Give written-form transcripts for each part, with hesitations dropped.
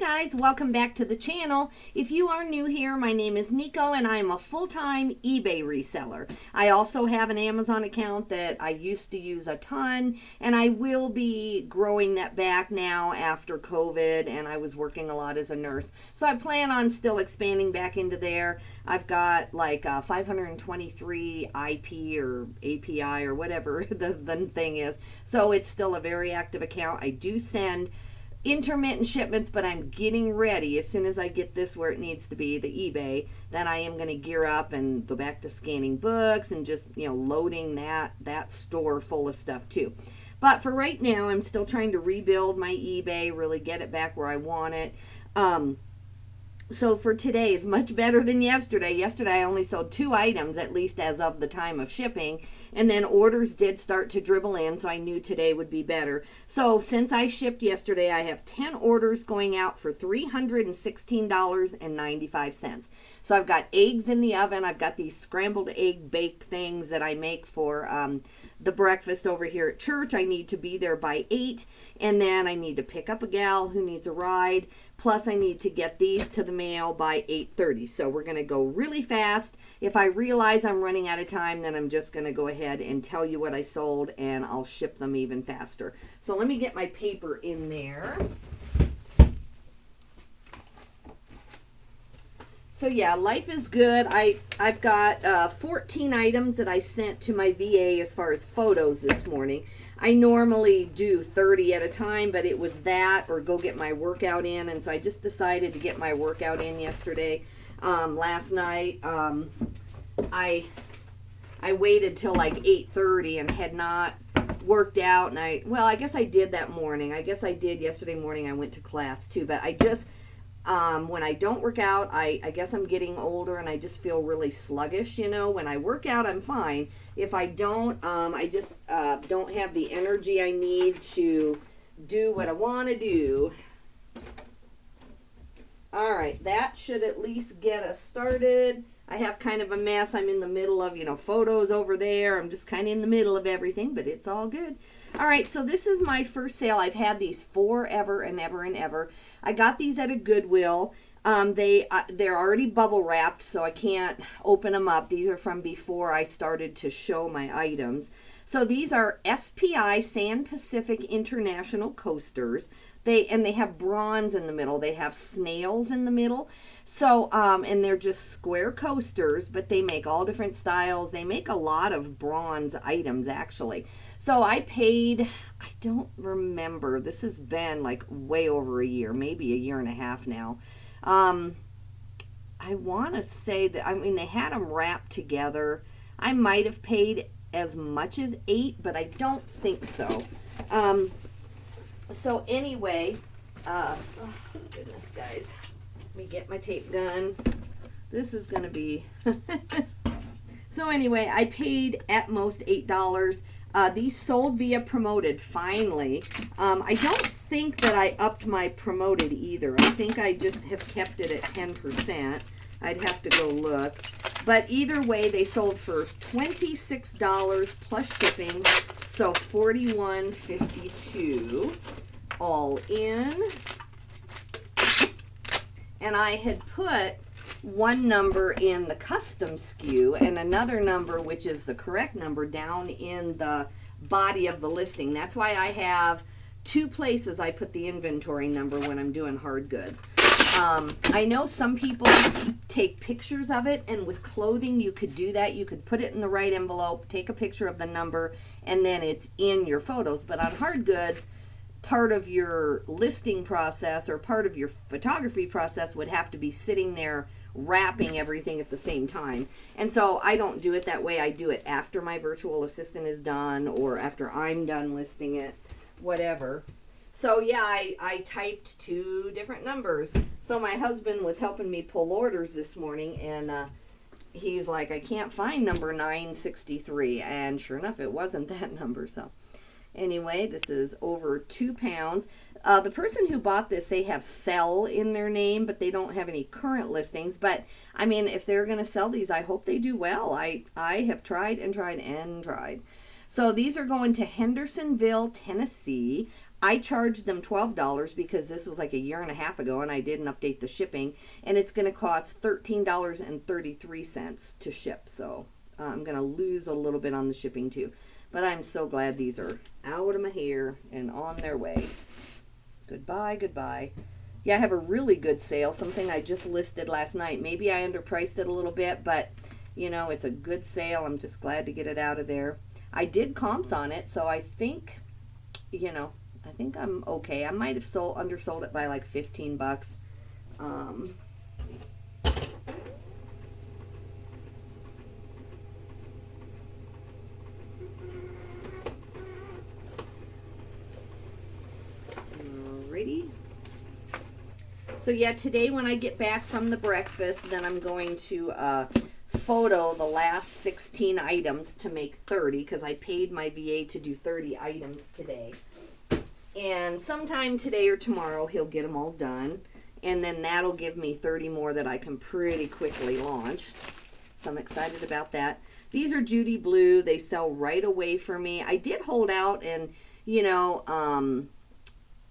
guys, welcome back to the channel. If you are new here, my name is Nico and I'm a full-time eBay reseller. I also have an Amazon account that I used to use a ton, and I will be growing that back now after COVID, and I was working a lot as a nurse. So I plan on still expanding back into there. I've got like 523 IP or API or whatever the thing is. So it's still a very active account. I do send intermittent shipments, but I'm getting ready as soon as I get this where it needs to be, the eBay, then I am going to gear up and go back to scanning books and just, loading that store full of stuff too. But for right now, I'm still trying to rebuild my eBay, really get it back where I want it. So for today is much better than yesterday. Yesterday I only sold 2 items, at least as of the time of shipping, and then orders did start to dribble in, so I knew today would be better. So since I shipped yesterday, I have 10 orders going out for $316.95. So I've got eggs in the oven. I've got these scrambled egg bake things that I make for the breakfast over here at church. I need to be there by 8, and then I need to pick up a gal who needs a ride, plus I need to get these to the mail by 8:30. So we're going to go really fast. If I realize I'm running out of time, then I'm just going to go ahead and tell you what I sold, and I'll ship them even faster. So let me get my paper in there. So yeah, life is good. I've got 14 items that I sent to my VA as far as photos this morning. I normally do 30 at a time, but it was that or go get my workout in, and so I just decided to get my workout in yesterday. Last night, I waited till like 8:30 and had not worked out, and I guess I did that morning. I guess I did yesterday morning. I went to class too, but I just when I don't work out, I guess I'm getting older and I just feel really sluggish, When I work out, I'm fine. If I don't, I just don't have the energy I need to do what I want to do. All right, that should at least get us started. I have kind of a mess. I'm in the middle of, photos over there. I'm just kind of in the middle of everything, but it's all good. All right, so this is my first sale. I've had these forever and ever and ever. I got these at a Goodwill. They're already bubble wrapped, so I can't open them up. These are from before I started to show my items. So these are SPI San Pacific International coasters. They have bronze in the middle. They have snails in the middle. So, and they're just square coasters, but they make all different styles. They make a lot of bronze items, actually. So I paid, I don't remember. This has been like way over a year, maybe a year and a half now. I want to say that, they had them wrapped together. I might have paid as much as $8, but I don't think so. So anyway, oh goodness, guys, let me get my tape gun. This is going to be, so anyway, I paid at most $8. These sold via promoted, finally. I don't think that I upped my promoted either. I think I just have kept it at 10%. I'd have to go look. But either way, they sold for $26 plus shipping, so $41.52 all in. And I had put one number in the custom SKU and another number, which is the correct number, down in the body of the listing. That's why I have 2 places I put the inventory number when I'm doing hard goods. I know some people take pictures of it, and with clothing you could do that. You could put it in the right envelope, take a picture of the number, and then it's in your photos. But on hard goods, part of your listing process or part of your photography process would have to be sitting there wrapping everything at the same time. And so I don't do it that way. I do it after my virtual assistant is done or after I'm done listing it, whatever. So yeah, I typed 2 different numbers. So my husband was helping me pull orders this morning, and he's like, I can't find number 963. And sure enough, it wasn't that number. So anyway, this is over 2 pounds. The person who bought this, they have sell in their name, but they don't have any current listings. But if they're going to sell these, I hope they do well. I have tried and tried and tried. So these are going to Hendersonville, Tennessee. I charged them $12 because this was like a year and a half ago and I didn't update the shipping, and it's going to cost $13.33 to ship. So I'm going to lose a little bit on the shipping too. But I'm so glad these are out of my hair and on their way. Goodbye, goodbye. Yeah, I have a really good sale, something I just listed last night. Maybe I underpriced it a little bit, but, you know, it's a good sale. I'm just glad to get it out of there. I did comps on it, so I think, you know, I think I'm okay. I might have undersold it by like 15 bucks. Alrighty. So yeah, today when I get back from the breakfast, then I'm going to photo the last 16 items to make 30, because I paid my VA to do 30 items today. And sometime today or tomorrow he'll get them all done, and then that'll give me 30 more that I can pretty quickly launch. So I'm excited about that. These are Judy Blue. They sell right away for me. I did hold out, and you know,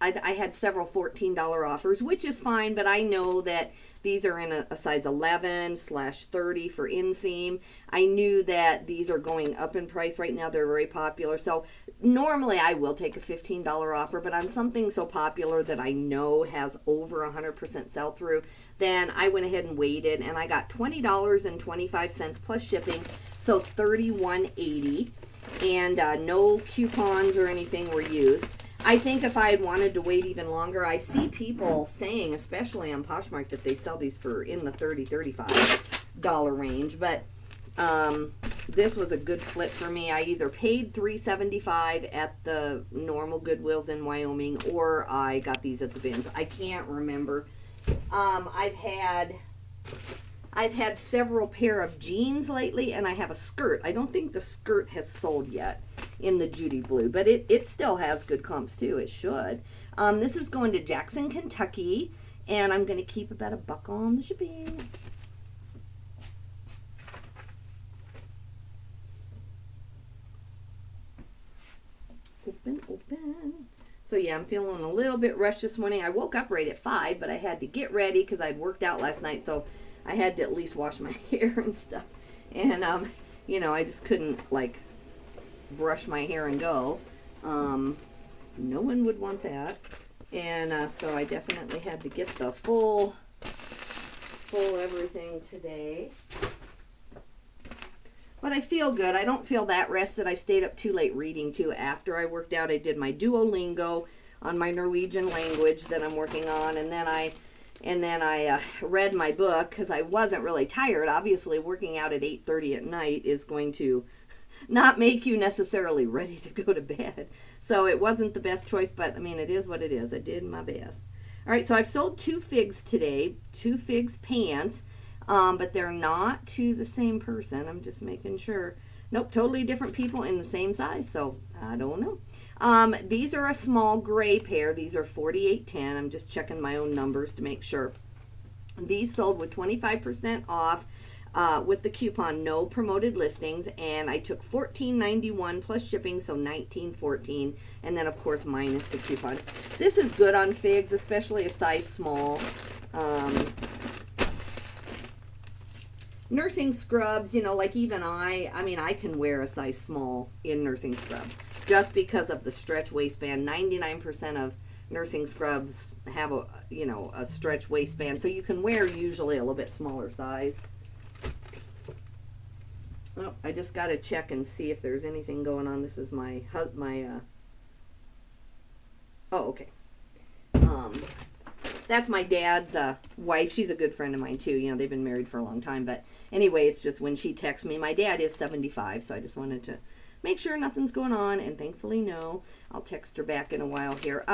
I had several $14 offers, which is fine, but I know that these are in a size 11/30 for inseam. I knew that these are going up in price right now. They're very popular. So normally I will take a $15 offer, but on something so popular that I know has over 100% sell-through, then I went ahead and waited, and I got $20.25 plus shipping, so $31.80, and no coupons or anything were used. I think if I had wanted to wait even longer, I see people saying, especially on Poshmark, that they sell these for in the $30, $35 range. But this was a good flip for me. I either paid $3.75 at the normal Goodwills in Wyoming, or I got these at the bins. I can't remember. I've had several pair of jeans lately, and I have a skirt. I don't think the skirt has sold yet in the Judy Blue, but it still has good comps too. It should. This is going to Jackson, Kentucky, and I'm going to keep about $1 on the shipping. Open. So yeah, I'm feeling a little bit rushed this morning. I woke up right at 5, but I had to get ready because I'd worked out last night, so I had to at least wash my hair and stuff. And, you know, I just couldn't, like, brush my hair and go. No one would want that. And so I definitely had to get the full everything today. But I feel good. I don't feel that rested. I stayed up too late reading, too. After I worked out, I did my Duolingo on my Norwegian language that I'm working on. And then I read my book because I wasn't really tired. Obviously, working out at 8:30 at night is going to not make you necessarily ready to go to bed. So it wasn't the best choice, but I mean, it is what it is. I did my best. All right, so I've sold 2 figs today, 2 figs pants, but they're not to the same person. I'm just making sure. Nope, totally different people in the same size, so I don't know. These are a small gray pair. These are 48.10. I'm just checking my own numbers to make sure. These sold with 25% off with the coupon no promoted listings, and I took $14.91 plus shipping, so $19.14, and then of course minus the coupon. This is good on figs, especially a size small. Nursing scrubs, you know, like even I mean, I can wear a size small in nursing scrubs just because of the stretch waistband. 99% of nursing scrubs have a, you know, a stretch waistband, so you can wear usually a little bit smaller size. Oh, I just got to check and see if there's anything going on. This is my oh, okay. That's my dad's wife. She's a good friend of mine, too. You know, they've been married for a long time. But anyway, it's just when she texts me, my dad is 75, so I just wanted to make sure nothing's going on, and thankfully, no. I'll text her back in a while here.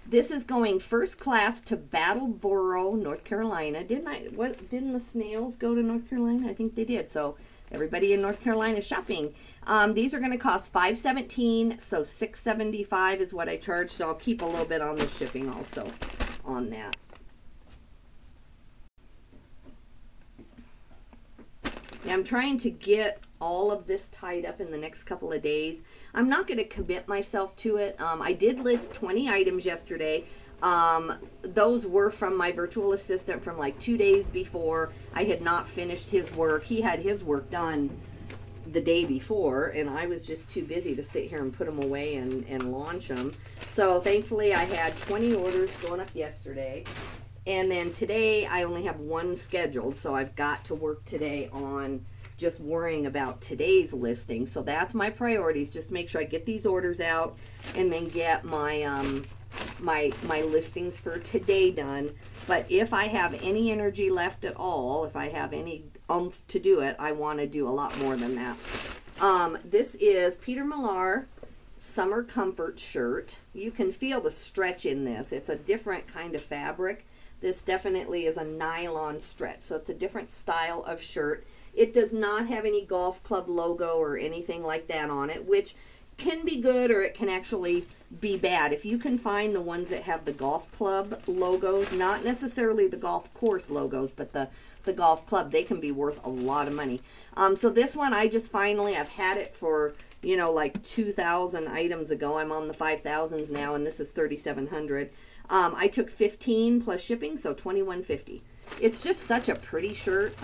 This is going first class to Battleboro, North Carolina. Didn't the snails go to North Carolina? I think they did. So everybody in North Carolina shopping. These are going to cost $5.17, so $6.75 is what I charge. So I'll keep a little bit on the shipping also on that. I'm trying to get all of this tied up in the next couple of days. I'm not going to commit myself to it. I did list 20 items yesterday. Those were from my virtual assistant from like 2 days before. I had not finished his work. He had his work done the day before, and I was just too busy to sit here and put them away and launch them. So thankfully I had 20 orders going up yesterday. And then today I only have one scheduled, so I've got to work today on just worrying about today's listing. So that's my priorities, just make sure I get these orders out and then get my my listings for today done. But if I have any energy left at all, if I have any oomph to do it, I want to do a lot more than that. This is Peter Millar Summer Comfort shirt. You can feel the stretch in this. It's a different kind of fabric. This definitely is a nylon stretch, so it's a different style of shirt. It does not have any golf club logo or anything like that on it, which can be good or it can actually be bad. If you can find the ones that have the golf club logos, not necessarily the golf course logos, but the golf club, they can be worth a lot of money. So this one, I've had it for, you know, like 2,000 items ago. I'm on the 5,000s now, and this is 3,700. I took 15 plus shipping, so $21.50. It's just such a pretty shirt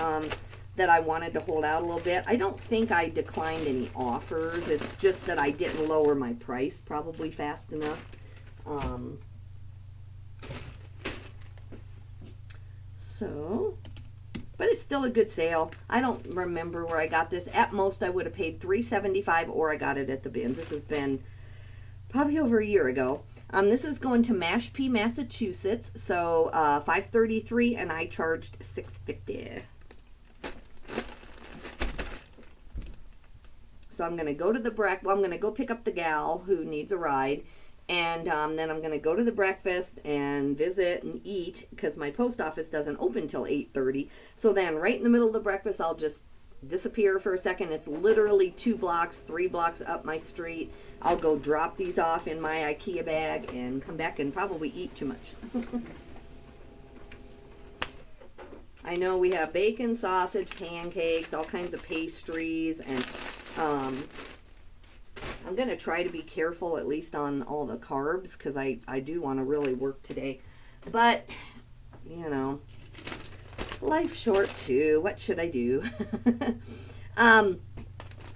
that I wanted to hold out a little bit. I don't think I declined any offers. It's just that I didn't lower my price probably fast enough. But it's still a good sale. I don't remember where I got this. At most, I would have paid $3.75, or I got it at the bins. This has been probably over a year ago. This is going to Mashpee, Massachusetts, so $5.33, and I charged $6.50. So I'm going to go to the I'm going to go pick up the gal who needs a ride, and then I'm going to go to the breakfast and visit and eat, because my post office doesn't open till 8:30. So then right in the middle of the breakfast, I'll just disappear for a second. It's literally 3 blocks up my street. I'll go drop these off in my IKEA bag and come back and probably eat too much. I know we have bacon, sausage, pancakes, all kinds of pastries, and I'm going to try to be careful at least on all the carbs, because I do want to really work today. But, you know, life's short too. What should I do?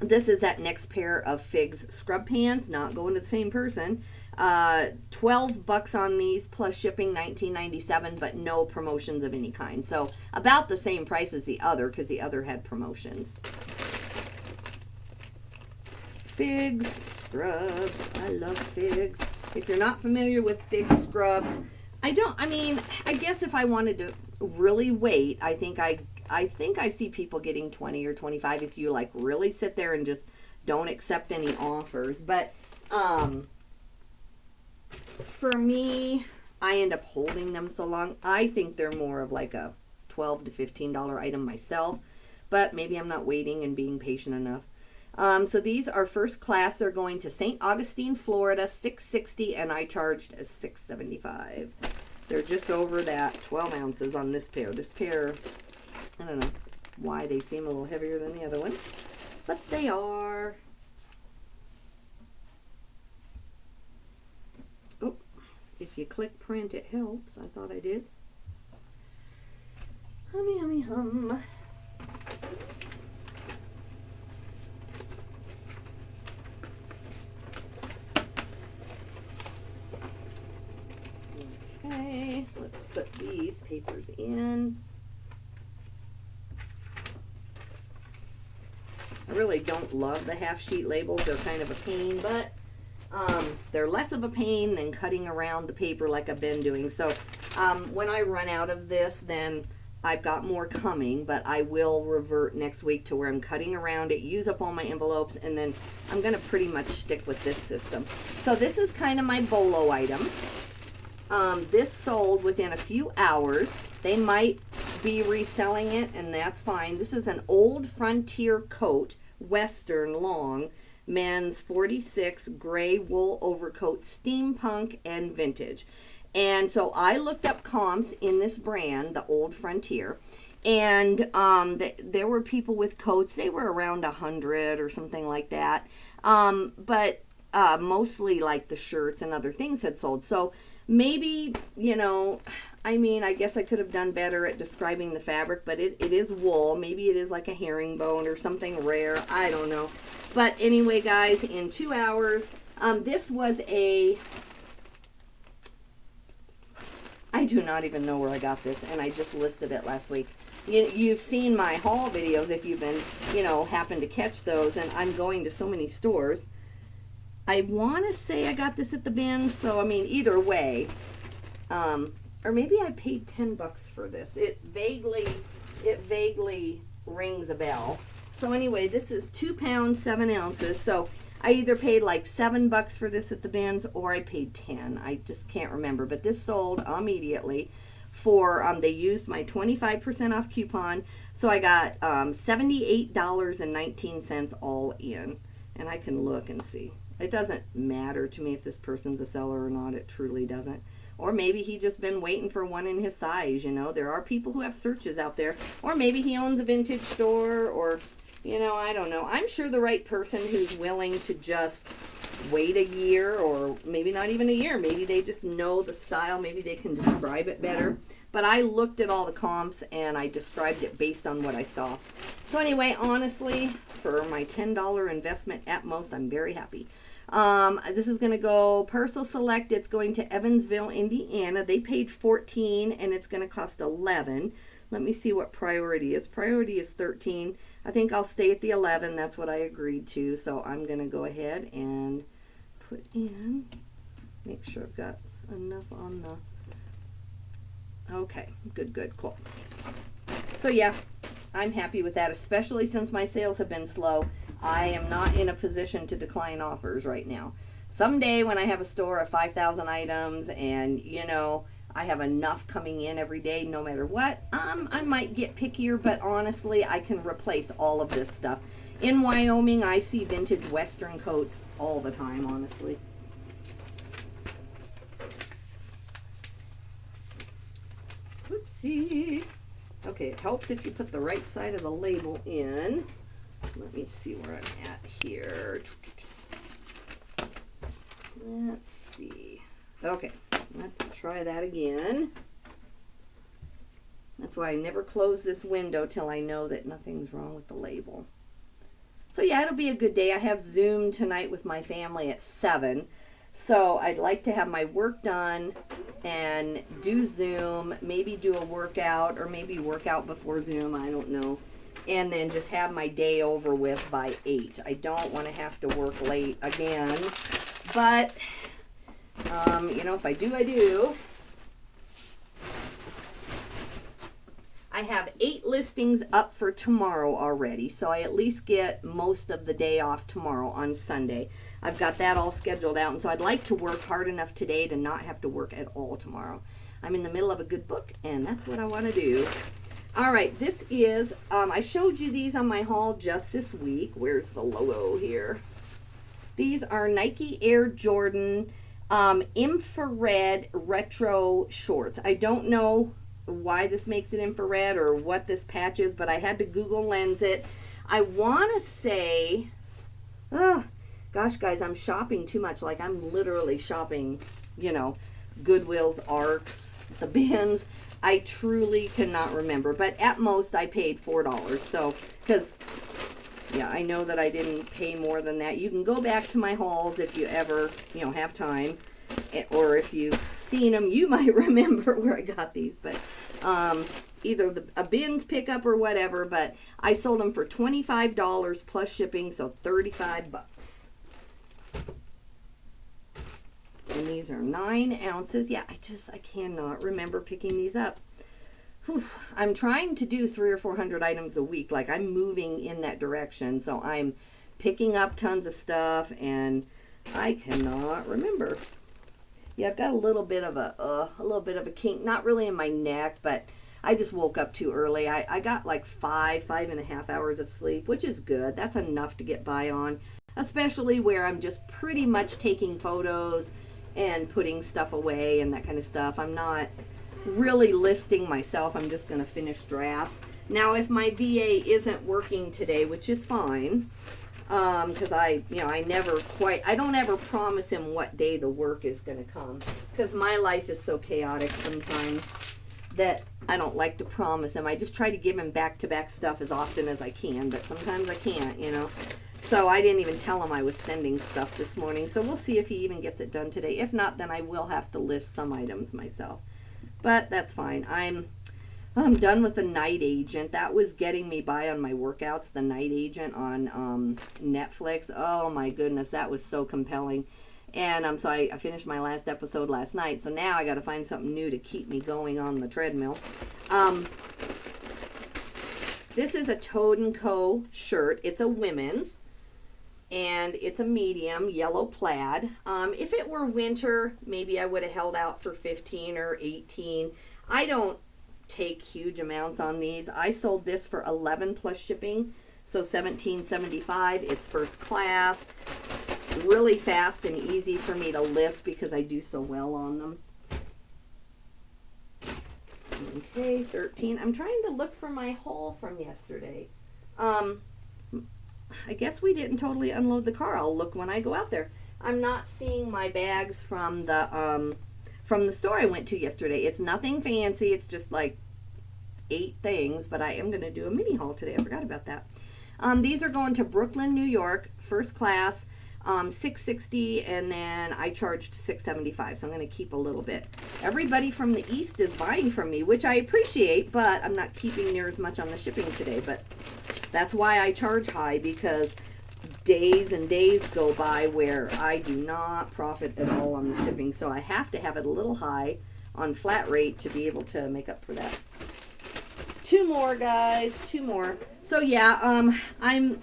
This is that next pair of Figs scrub pants, not going to the same person. $12 on these plus shipping, $19.97, but no promotions of any kind. So about the same price as the other, because the other had promotions. Figs scrubs. I love Figs. If you're not familiar with Figs scrubs, I guess if I wanted to really wait, I think I see people getting 20 or 25 if you like really sit there and just don't accept any offers. But for me, I end up holding them so long. I think they're more of like a $12 to $15 item myself, but maybe I'm not waiting and being patient enough. So these are first class. They're going to St. Augustine, Florida, $6.60, and I charged $6.75. They're just over that 12 ounces on this pair. This pair, I don't know why they seem a little heavier than the other one, but they are. Oh, if you click print, it helps. I thought I did. Hummy, hummy, hum. Okay, let's put these papers in. I really don't love the half sheet labels. They're kind of a pain, but they're less of a pain than cutting around the paper like I've been doing. So when I run out of this, then I've got more coming, but I will revert next week to where I'm cutting around it, use up all my envelopes, and then I'm going to pretty much stick with this system. So this is kind of my BOLO item. This sold within a few hours. They might be reselling it, and that's fine. This is an Old Frontier coat, Western long, men's 46 gray wool overcoat, steampunk and vintage. And so I looked up comps in this brand, the Old Frontier, And there were people with coats. They were around 100 or something like that. But mostly like the shirts and other things had sold. So maybe, you know, I mean, I guess I could have done better at describing the fabric, but it is wool. Maybe it is like a herringbone or something rare. I don't know. But anyway, guys, in 2 hours, this was I do not even know where I got this, and I just listed it last week. You've seen my haul videos if you've been, you know, happen to catch those, and I'm going to so many stores. I want to say I got this at the bin, so I mean, either way, or maybe I paid $10 for this. It vaguely rings a bell. So anyway, this is 2 pounds 7 ounces. So I either paid like $7 for this at the bins, or I paid 10. I just can't remember. But this sold immediately. For they used my 25% off coupon, so I got $78.19 all in, and I can look and see. It doesn't matter to me if this person's a seller or not. It truly doesn't. Or maybe he just been waiting for one in his size. You know, there are people who have searches out there. Or maybe he owns a vintage store, or, you know, I don't know. I'm sure the right person who's willing to just wait a year, or maybe not even a year. Maybe they just know the style. Maybe they can describe it better. But I looked at all the comps and I described it based on what I saw. So anyway, honestly, for my $10 investment at most, I'm very happy. This is going to go Parcel Select. It's going to Evansville, Indiana. They paid $14 and it's going to cost $11. Let me see what Priority is. Priority is $13. I think I'll stay at the $11. That's what I agreed to. So I'm going to go ahead and put in, make sure I've got enough on the, okay, good, cool. So yeah, I'm happy with that, especially since my sales have been slow. I am not in a position to decline offers right now. Someday when I have a store of 5,000 items and, you know, I have enough coming in every day no matter what, I might get pickier, but honestly, I can replace all of this stuff. In Wyoming, I see vintage Western coats all the time, honestly. Whoopsie. Okay, it helps if you put the right side of the label in. Let me see where I'm at here. Let's see. Okay, let's try that again. That's why I never close this window till I know that nothing's wrong with the label. So yeah, it'll be a good day. I have Zoom tonight with my family at 7. So I'd like to have my work done and do Zoom, maybe do a workout, or maybe work out before Zoom, I don't know. And then just have my day over with by 8. I don't want to have to work late again. But, you know, if I do, I do. I have 8 listings up for tomorrow already, so I at least get most of the day off tomorrow on Sunday. I've got that all scheduled out, and so I'd like to work hard enough today to not have to work at all tomorrow. I'm in the middle of a good book, and that's what I want to do. All right, this is, I showed you these on my haul just this week. Where's the logo here? These are Nike Air Jordan infrared retro shorts. I don't know why this makes it infrared or what this patch is, but I had to Google Lens it. I want to say, gosh, guys, I'm shopping too much. Like, I'm literally shopping, you know, Goodwill's, Arcs, the bins. I truly cannot remember, but at most I paid $4. So, because, yeah, I know that I didn't pay more than that. You can go back to my hauls if you ever, you know, have time. Or if you've seen them, you might remember where I got these. But either a bins pickup or whatever. But I sold them for $25 plus shipping, so $35. And these are 9 ounces. Yeah, I cannot remember picking these up. Whew. I'm trying to do 300 or 400 items a week. Like, I'm moving in that direction. So I'm picking up tons of stuff, and I cannot remember. Yeah, I've got a little bit of a kink, not really in my neck, but I just woke up too early. I got like 5.5 hours of sleep, which is good. That's enough to get by on, especially where I'm just pretty much taking photos and putting stuff away and that kind of stuff. I'm not really listing myself. I'm just going to finish drafts. Now, if my VA isn't working today, which is fine, because I don't ever promise him what day the work is going to come, because my life is so chaotic sometimes that I don't like to promise him. I just try to give him back-to-back stuff as often as I can, but sometimes I can't, you know. So I didn't even tell him I was sending stuff this morning, so we'll see if he even gets it done today. If not, then I will have to list some items myself, but that's fine. I'm done with the Night Agent. That was getting me by on my workouts, the Night Agent on Netflix. Oh my goodness, that was so compelling. And so I finished my last episode last night, so now I got to find something new to keep me going on the treadmill. This is a Toad & Co. shirt. It's a women's, and it's a medium, yellow plaid. If it were winter, maybe I would have held out for 15 or 18. I don't take huge amounts on these. I sold this for 11 plus shipping, so $17.75. It's first class, really fast and easy for me to list because I do so well on them. Okay, 13. I'm trying to look for my haul from yesterday. I guess we didn't totally unload the car. I'll look when I go out there. I'm not seeing my bags from the store I went to yesterday. It's nothing fancy. It's just like 8 things, but I am going to do a mini haul today. I forgot about that. These are going to Brooklyn, New York, first class, $6.60, and then I charged $6.75, so I'm going to keep a little bit. Everybody from the East is buying from me, which I appreciate, but I'm not keeping near as much on the shipping today, but that's why I charge high, because days and days go by where I do not profit at all on the shipping, so I have to have it a little high on flat rate to be able to make up for that. 2 more, guys, 2 more. So yeah, I'm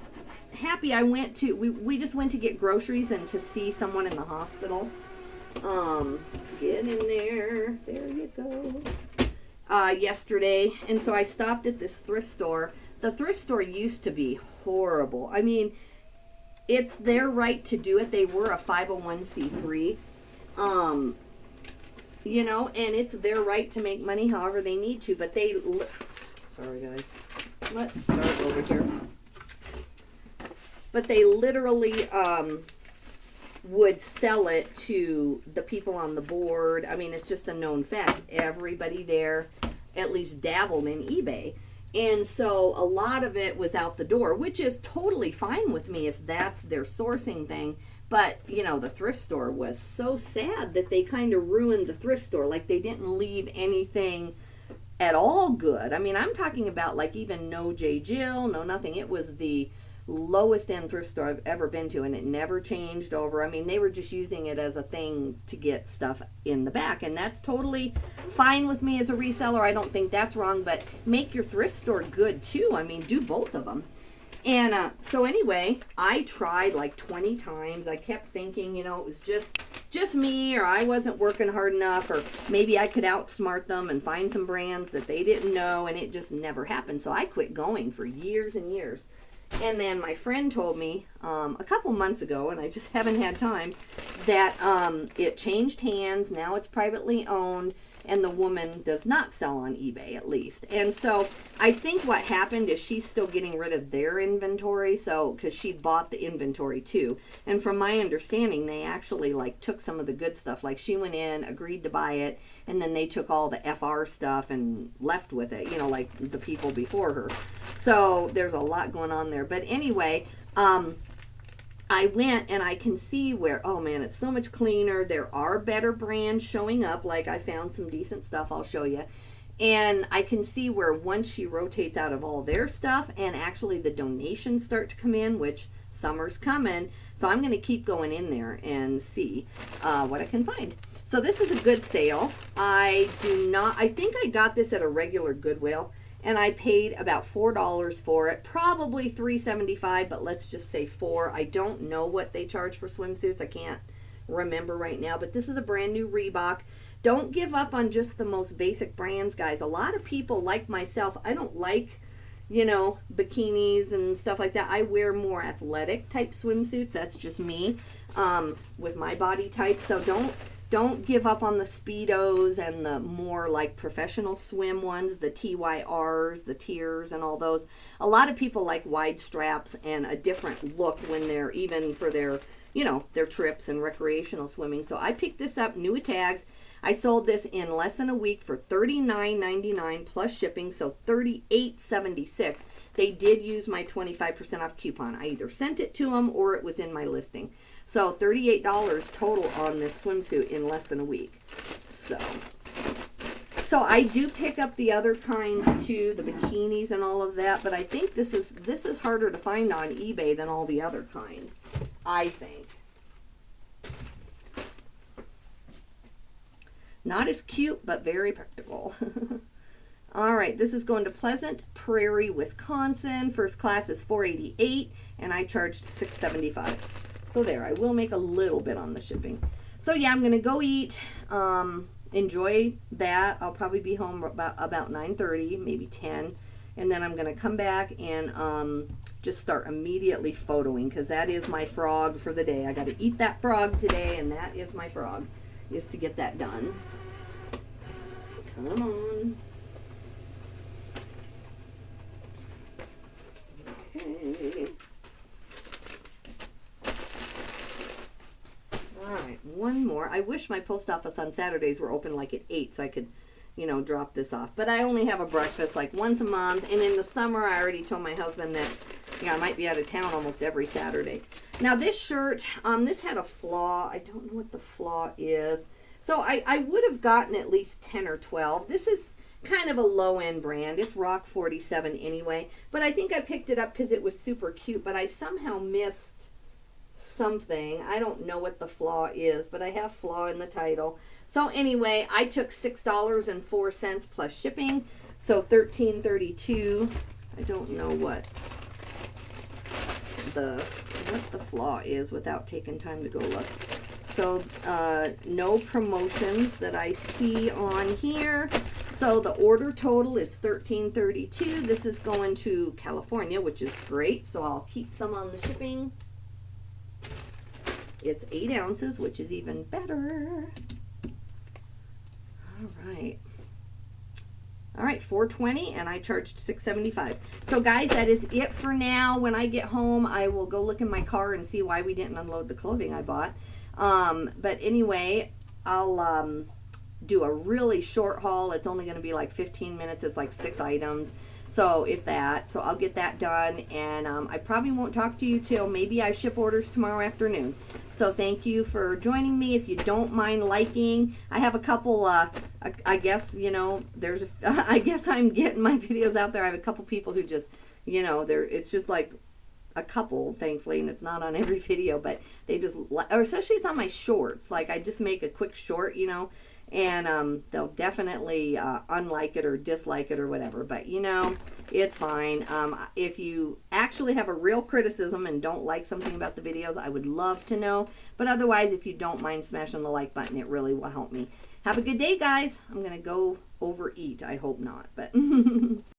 happy I went to, we just went to get groceries and to see someone in the hospital. Get in there, there you go. Yesterday, and so I stopped at this thrift store. The thrift store used to be horrible. I mean, it's their right to do it. They were a 501c3, you know, and it's their right to make money however they need to, but they, sorry guys, let's start over here. But they literally would sell it to the people on the board. I mean, it's just a known fact. Everybody there at least dabbled in eBay. And so a lot of it was out the door, which is totally fine with me if that's their sourcing thing. But, you know, the thrift store was so sad that they kind of ruined the thrift store. Like, they didn't leave anything at all good. I mean, I'm talking about, like, even no J. Jill, no nothing. It was the lowest end thrift store I've ever been to, and it never changed over. I mean, they were just using it as a thing to get stuff in the back, and that's totally fine with me as a reseller. I don't think that's wrong, but make your thrift store good too. I mean, do both of them. And so anyway, I tried like 20 times. I kept thinking, you know, it was just me, or I wasn't working hard enough, or maybe I could outsmart them and find some brands that they didn't know, and it just never happened. So I quit going for years and years. And then my friend told me a couple months ago, and I just haven't had time, that it changed hands. Now it's privately owned, and the woman does not sell on eBay, at least. And so I think what happened is she's still getting rid of their inventory, so because she bought the inventory too. And from my understanding, they actually like took some of the good stuff. Like, she went in, agreed to buy it, and then they took all the FR stuff and left with it, you know, like the people before her. So there's a lot going on there. But anyway, I went and I can see where, oh man, it's so much cleaner. There are better brands showing up. Like, I found some decent stuff I'll show you. And I can see where once she rotates out of all their stuff and actually the donations start to come in, which summer's coming. So I'm going to keep going in there and see what I can find. So this is a good sale. I think I got this at a regular Goodwill, and I paid about $4 for it, probably $3.75, but let's just say $4. I don't know what they charge for swimsuits. I can't remember right now, but this is a brand new Reebok. Don't give up on just the most basic brands, guys. A lot of people, like myself, I don't like, you know, bikinis and stuff like that. I wear more athletic type swimsuits. That's just me with my body type. So don't Don't give up on the Speedos and the more like professional swim ones, the TYRs, the tiers and all those. A lot of people like wide straps and a different look when they're even for their, you know, their trips and recreational swimming. So I picked this up new with tags. I sold this in less than a week for $39.99 plus shipping, so $38.76. They did use my 25% off coupon. I either sent it to them or it was in my listing. So $38 total on this swimsuit in less than a week. So I do pick up the other kinds too, the bikinis and all of that, but I think this is harder to find on eBay than all the other kind, I think. Not as cute, but very practical. All right, this is going to Pleasant Prairie, Wisconsin. First class is $4.88, and I charged $6.75. So there, I will make a little bit on the shipping. So yeah, I'm gonna go eat. Enjoy that. I'll probably be home about 9:30, maybe 10, and then I'm gonna come back and just start immediately photoing, because that is my frog for the day. I got to eat that frog today, and that is my frog, is to get that done. Come on. Okay. All right, one more. I wish my post office on Saturdays were open like at 8 so I could, you know, drop this off. But I only have a breakfast like once a month. And in the summer, I already told my husband that, yeah, I might be out of town almost every Saturday. Now, this shirt, this had a flaw. I don't know what the flaw is. So I would have gotten at least 10 or 12. This is kind of a low-end brand. It's Rock 47 anyway. But I think I picked it up because it was super cute. But I somehow missed something. I don't know what the flaw is, but I have flaw in the title. So anyway, I took $6.04 plus shipping. So $13.32. I don't know what the flaw is without taking time to go look. So no promotions that I see on here. So the order total is $13.32. This is going to California, which is great. So I'll keep some on the shipping. It's 8 ounces, which is even better. All right. All right, $4.20, and I charged $6.75. So guys, that is it for now. When I get home, I will go look in my car and see why we didn't unload the clothing I bought. But anyway, I'll do a really short haul. It's only going to be like 15 minutes. It's like 6 items. So if that, so I'll get that done, and I probably won't talk to you till maybe I ship orders tomorrow afternoon. So thank you for joining me. If you don't mind liking, I have a couple, I guess, you know, I guess I'm getting my videos out there. I have a couple people who just, you know, it's just like a couple, thankfully, and it's not on every video, but they just, or especially it's on my shorts. Like I just make a quick short, you know, and they'll definitely unlike it or dislike it or whatever, but you know, it's fine. If you actually have a real criticism and don't like something about the videos, I would love to know, but otherwise, if you don't mind smashing the like button, it really will help me. Have a good day, guys. I'm gonna go overeat. I hope not, but